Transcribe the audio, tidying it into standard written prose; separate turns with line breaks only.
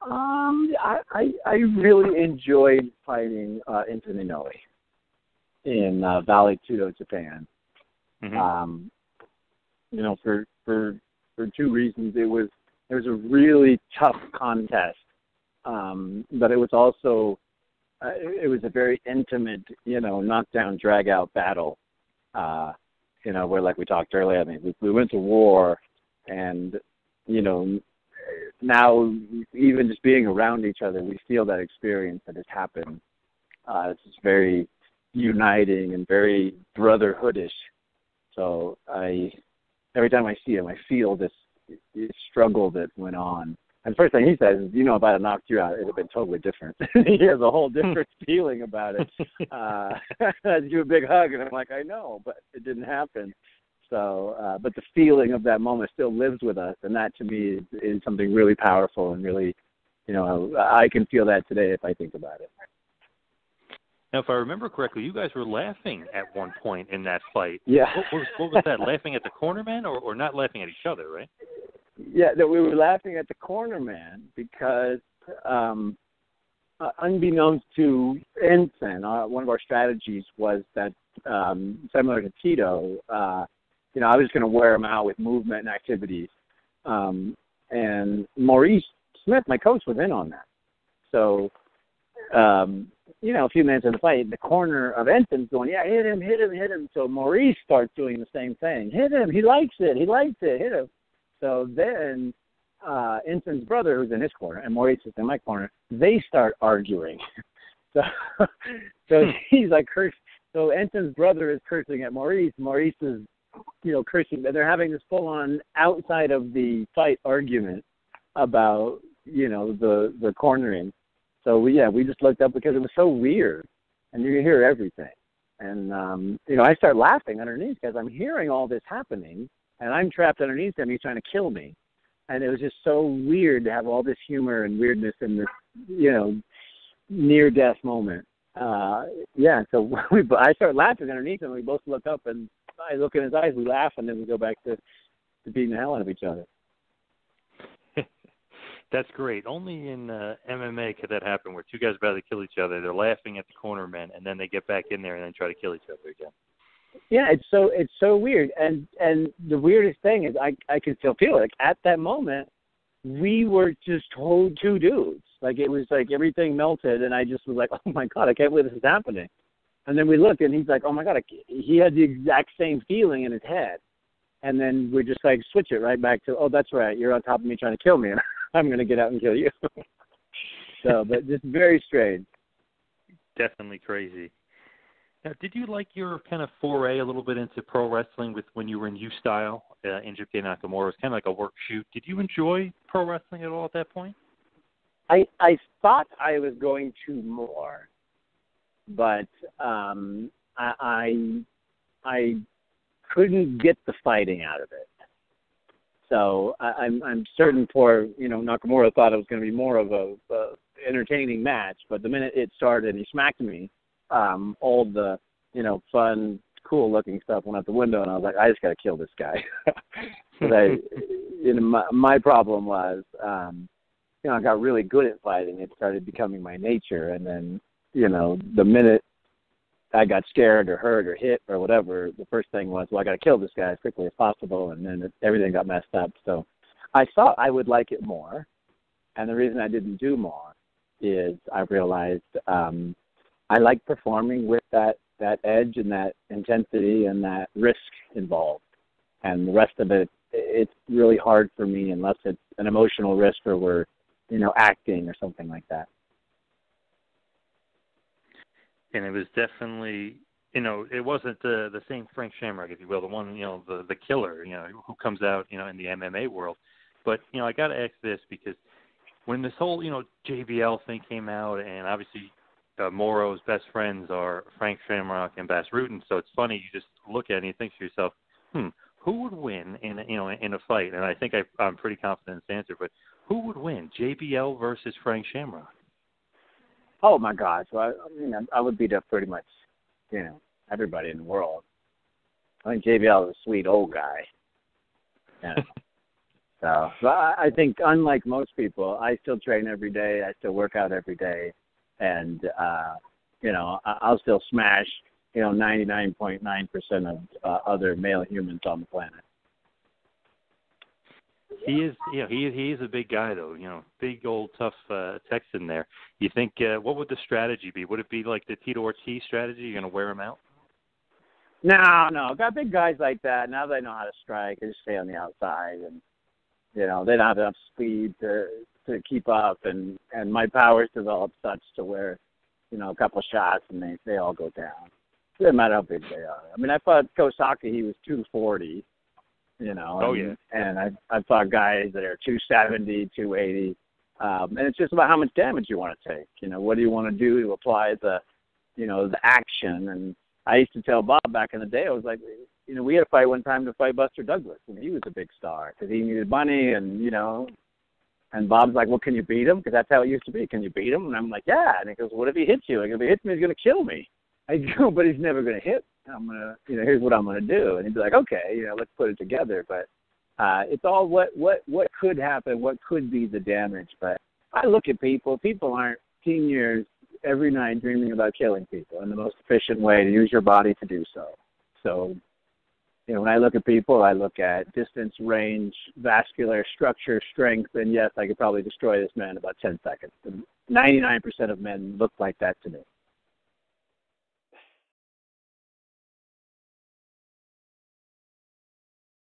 I really enjoyed fighting Inton Inoue in Valley Tudo, Japan.
Mm-hmm.
For two reasons. It was a really tough contest, but it was also it was a very intimate, knockdown, drag out battle. Where, like we talked earlier, I mean, we went to war, and now even just being around each other, we feel that experience that has happened. It's just very uniting and very brotherhoodish. So every time I see him, I feel this struggle that went on. And the first thing he says is, if I had knocked you out, it would have been totally different. He has a whole different feeling about it. I give a big hug, and I'm like, I know, but it didn't happen. So, but the feeling of that moment still lives with us, and that to me is something really powerful and really, I can feel that today if I think about it.
Now, if I remember correctly, you guys were laughing at one point in that fight.
Yeah.
What was that, laughing at the corner man or not laughing at each other, right?
Yeah, that we were laughing at the corner man because unbeknownst to Ensign, one of our strategies was that, similar to Tito, I was going to wear him out with movement and activities. And Maurice Smith, my coach, was in on that. So, a few minutes in the fight, the corner of Ensign's going, yeah, hit him. So Maurice starts doing the same thing. Hit him. He likes it. Hit him. So then Ensign's brother, who's in his corner, and Maurice is in my corner, they start arguing. So he's like cursing. So Ensign's brother is cursing at Maurice. Maurice is, cursing. They're having this full-on outside of the fight argument about, the cornering. So we just looked up because it was so weird, and you hear everything. And I start laughing underneath because I'm hearing all this happening, and I'm trapped underneath him. He's trying to kill me, and it was just so weird to have all this humor and weirdness in this, near-death moment. So I start laughing underneath him. We both look up, and I look in his eyes. We laugh, and then we go back to beating the hell out of each other.
That's great. Only in MMA could that happen, where two guys about to kill each other. They're laughing at the corner men, and then they get back in there and then try to kill each other again.
Yeah, it's so weird. And the weirdest thing is I can still feel it. Like at that moment, we were just two dudes. Like it was like everything melted, and I just was like, oh my God, I can't believe this is happening. And then we looked, and he's like, oh my God, he had the exact same feeling in his head. And then we just like switch it right back to, oh, that's right, you're on top of me trying to kill me. I'm going to get out and kill you. So, but just very strange.
Definitely crazy. Now, did you like your kind of foray a little bit into pro wrestling with when you were in U-Style in Japan Nakamura? It was kind of like a work shoot. Did you enjoy pro wrestling at all at that point?
I thought I was going to more, but I couldn't get the fighting out of it. So I'm certain Nakamura thought it was going to be more of a entertaining match, but the minute it started and he smacked me, all the fun, cool looking stuff went out the window, and I was like, I just got to kill this guy. Because my problem was, I got really good at fighting. It started becoming my nature, and then the minute I got scared or hurt or hit or whatever, the first thing was, well, I got to kill this guy as quickly as possible, and then everything got messed up. So I thought I would like it more, and the reason I didn't do more is I realized I like performing with that edge and that intensity and that risk involved, and the rest of it, it's really hard for me unless it's an emotional risk or we're, acting or something like that.
And it was definitely, it wasn't the same Frank Shamrock, if you will, the one, the killer, who comes out, in the MMA world. But, I got to ask this because when this whole, JBL thing came out, and obviously Moro's best friends are Frank Shamrock and Bas Rutten, so it's funny, you just look at it and you think to yourself, who would win in a fight? And I think I'm pretty confident in this answer, but who would win, JBL versus Frank Shamrock?
Oh, my gosh. Well, I would beat up pretty much, everybody in the world. I think JBL is a sweet old guy. So I think, unlike most people, I still train every day. I still work out every day, and I'll still smash 99.9% of other male humans on the planet.
He is, he is a big guy though. Big old tough Texan there. You think what would the strategy be? Would it be like the Tito Ortiz strategy? You're going to wear him out?
No. Got big guys like that. Now they know how to strike. They just stay on the outside, and they don't have enough speed to keep up. And my powers developed such to where, a couple shots and they all go down. It doesn't matter how big they are. I mean, I fought Kosaka. He was 240.
Oh, yeah.
And I fought guys that are 270, 280. And it's just about how much damage you want to take. What do you want to do to apply the action? And I used to tell Bob back in the day, I was like, we had a fight one time to fight Buster Douglas, and he was a big star because he needed money, and Bob's like, well, can you beat him? Because that's how it used to be. Can you beat him? And I'm like, yeah. And he goes, what if he hits you? Like, if he hits me, he's going to kill me. I go, but he's never going to hit. I'm going to, here's what I'm going to do. And he'd be like, okay, let's put it together. But it's all what could happen, what could be the damage. But I look at people. People aren't seniors every night dreaming about killing people, and the most efficient way to use your body to do so. So, when I look at people, I look at distance, range, vascular structure, strength, and yes, I could probably destroy this man in about 10 seconds. And 99% of men look like that to me.